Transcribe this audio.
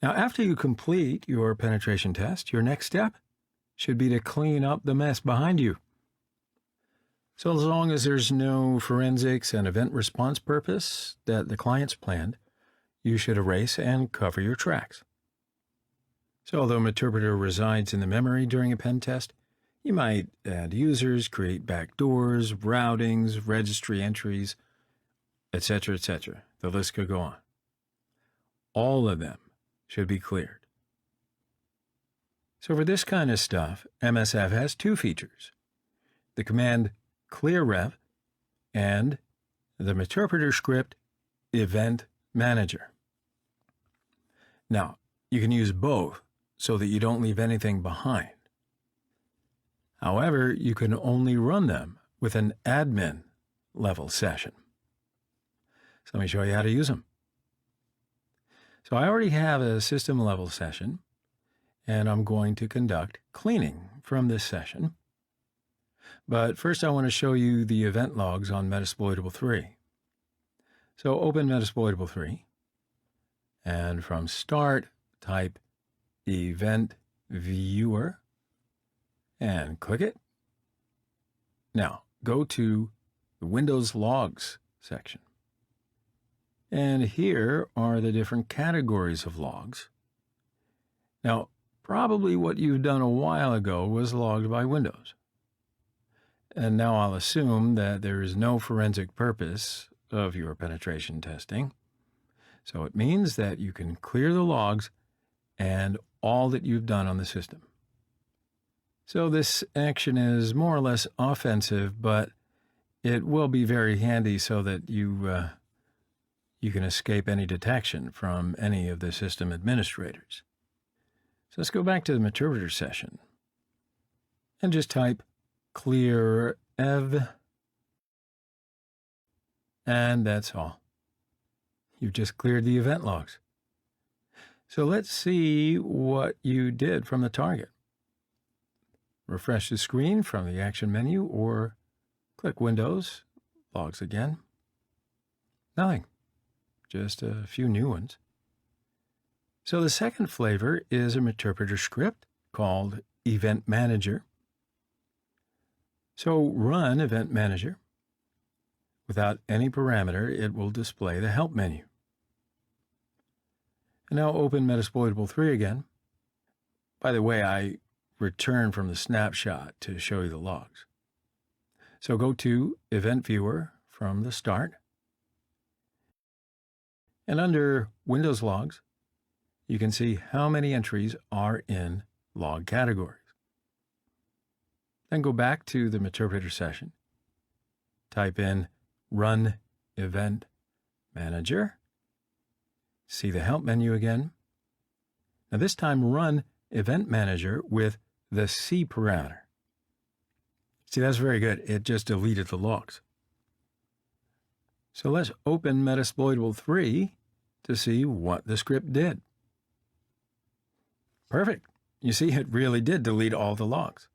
Now, after you complete your penetration test, your next step should be to clean up the mess behind you. So as long as there's no forensics and event response purpose that the client's planned, you should erase and cover your tracks. So although Meterpreter resides in the memory during a pen test, you might add users, create backdoors, routings, registry entries, etc., etc. The list could go on. All of them should be cleared. So for this kind of stuff, MSF has two features: the command clearrev and the Meterpreter script event manager. Now, you can use both so that you don't leave anything behind. However, you can only run them with an admin level session. So let me show you how to use them. So I already have a system level session, and I'm going to conduct cleaning from this session. But first I want to show you the event logs on Metasploitable 3. So open Metasploitable 3, and from Start, type Event Viewer, and click it. Now, go to the Windows Logs section. And here are the different categories of logs. Now, probably what you've done a while ago was logged by Windows. And now I'll assume that there is no forensic purpose of your penetration testing. So it means that you can clear the logs and all that you've done on the system. So this action is more or less offensive, but it will be very handy so that you can escape any detection from any of the system administrators. So let's go back to the Meterpreter session and just type clear ev, and that's all. You've just cleared the event logs. So let's see what you did from the target. Refresh the screen from the action menu or click Windows, logs again. Nothing, just a few new ones. So the second flavor is a Meterpreter script called Event Manager. So run Event Manager. Without any parameter, it will display the Help menu. And now open Metasploitable 3 again. By the way, I return from the snapshot to show you the logs. So go to Event Viewer from the start. And under Windows Logs, you can see how many entries are in log categories. Then go back to the Meterpreter session. Type in Run Event Manager. See the Help menu again. Now this time run Event Manager with the C parameter. See, that's very good. It just deleted the logs. So let's open Metasploitable 3 to see what the script did. Perfect. You see, it really did delete all the logs.